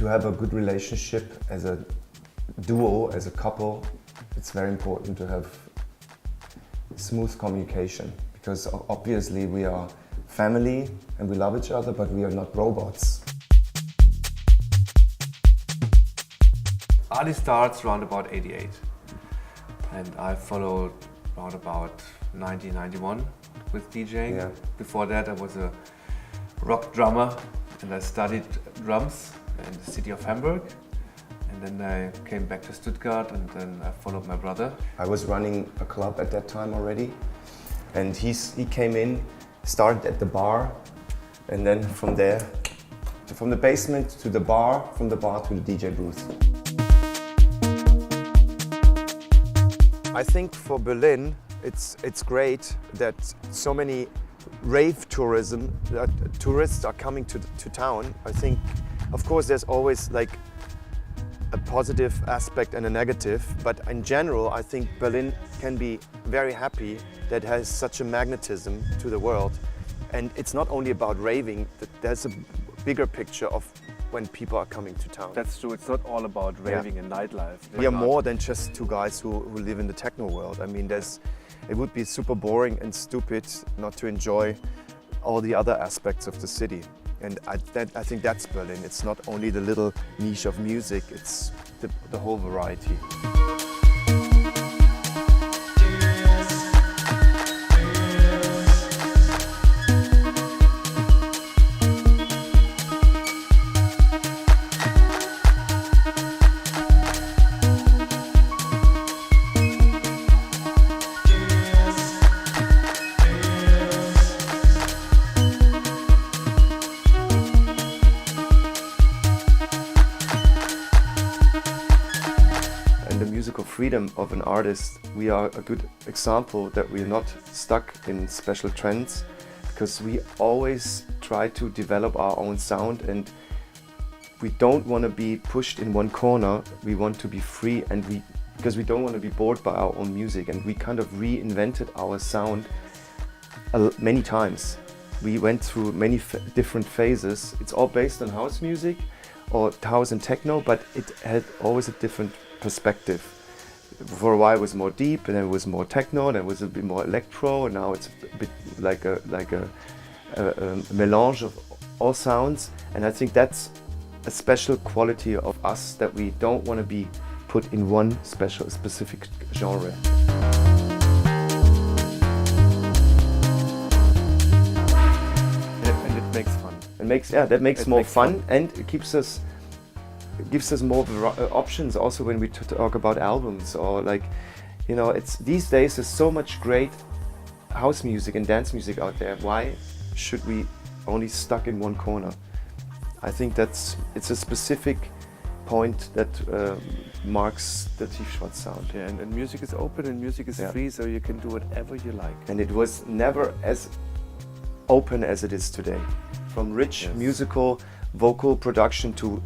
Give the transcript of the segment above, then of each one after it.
To have a good relationship as a duo, as a couple, it's very important to have smooth communication, because obviously we are family and we love each other, but we are not robots. Adi starts around about 88, and I followed around about 1991 with DJing. Yeah. Before that I was a rock drummer and I studied drums in the city of Hamburg, and then I came back to Stuttgart and then I followed my brother. I was running a club at that time already, and he came in, started at the bar, and then from there, from the basement to the bar, from the bar to the DJ booth. I think for Berlin, it's great that so many rave tourism, that tourists are coming to town. I think, of course, there's always like a positive aspect and a negative, but in general, I think Berlin can be very happy that it has such a magnetism to the world. And it's not only about raving, there's a bigger picture of when people are coming to town. That's true, it's not all about raving and nightlife. We are more than just two guys who live in the techno world. I mean, it would be super boring and stupid not to enjoy all the other aspects of the city. And I think that's Berlin. It's not only the little niche of music, it's the whole variety. Freedom of an artist, we are a good example that we're not stuck in special trends, because we always try to develop our own sound, and we don't want to be pushed in one corner. We want to be free, and because we don't want to be bored by our own music, and we kind of reinvented our sound many times. We went through many different phases. It's all based on house music or house and techno, but it had always a different perspective. For a while it was more deep, and then it was more techno, then it was a bit more electro, and now it's a bit like a melange of all sounds. And I think that's a special quality of us, that we don't want to be put in one specific genre. And it makes fun. That makes more fun, and it gives us more options also when we talk about albums, or like, you know, it's these days there's so much great house music and dance music out there. Why should we only stuck in one corner? I think it's a specific point that marks the Tiefschwarz sound. Yeah, and music is open and music is free, so you can do whatever you like. And it was never as open as it is today. From rich musical vocal production to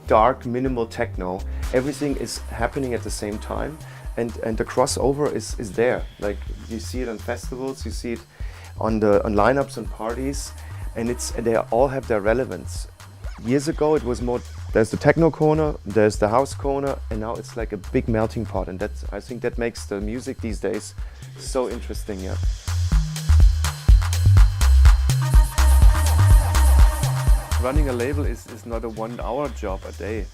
dark minimal techno, everything is happening at the same time, and the crossover is there. Like, you see it on festivals, you see it on lineups and parties, and they all have their relevance. Years ago it was more, there's the techno corner, there's the house corner, and now it's like a big melting pot, and I think that makes the music these days so interesting. Yeah. Running a label is not a 1 hour job a day.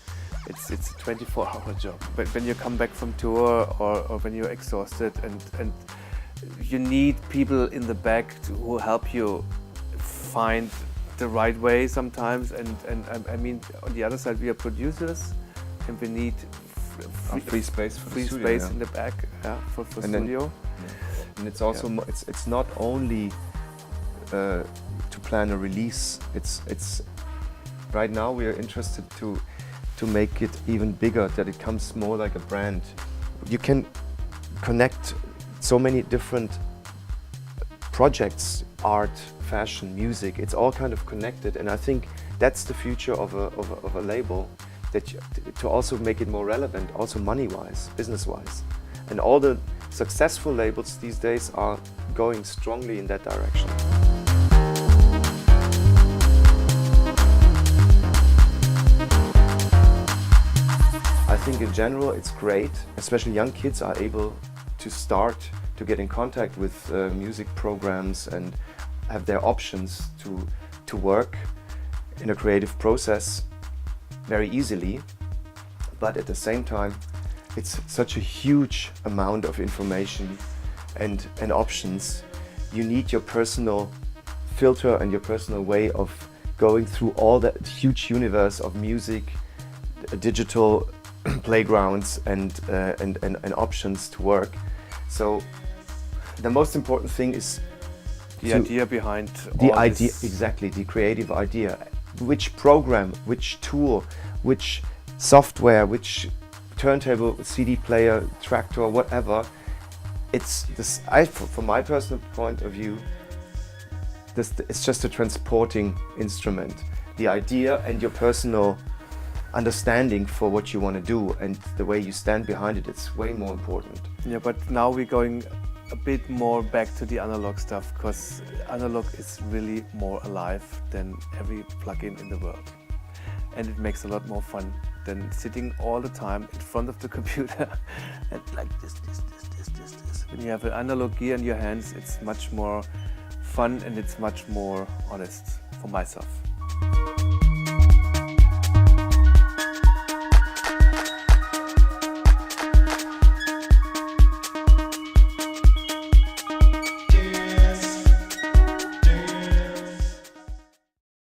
It's a 24-hour job. But when you come back from tour, or when you're exhausted, and you need people in the back who help you find the right way sometimes. And I mean, on the other side, we are producers, and we need free space in the back, for studio. And it's also it's not only to plan a release. It's right now we are interested to make it even bigger, that it comes more like a brand. You can connect so many different projects, art, fashion, music. It's all kind of connected, and I think that's the future of a label, to also make it more relevant, also money-wise, business-wise. And all the successful labels these days are going strongly in that direction. think in general it's great, especially young kids are able to start to get in contact with music programs and have their options to work in a creative process very easily. But at the same time, it's such a huge amount of information and options. You need your personal filter and your personal way of going through all that huge universe of music, digital playgrounds and options to work. So the most important thing is the idea behind the all idea, this. exactly, the creative idea. Which program, which tool, which software, which turntable, CD player, tractor, whatever. It's this. From my personal point of view, it's just a transporting instrument. The idea and your personal understanding for what you want to do and the way you stand behind it, it's way more important. Yeah, but now we're going a bit more back to the analog stuff, because analog is really more alive than every plugin in the world. And it makes a lot more fun than sitting all the time in front of the computer and like this. When you have an analog gear in your hands, it's much more fun and it's much more honest for myself.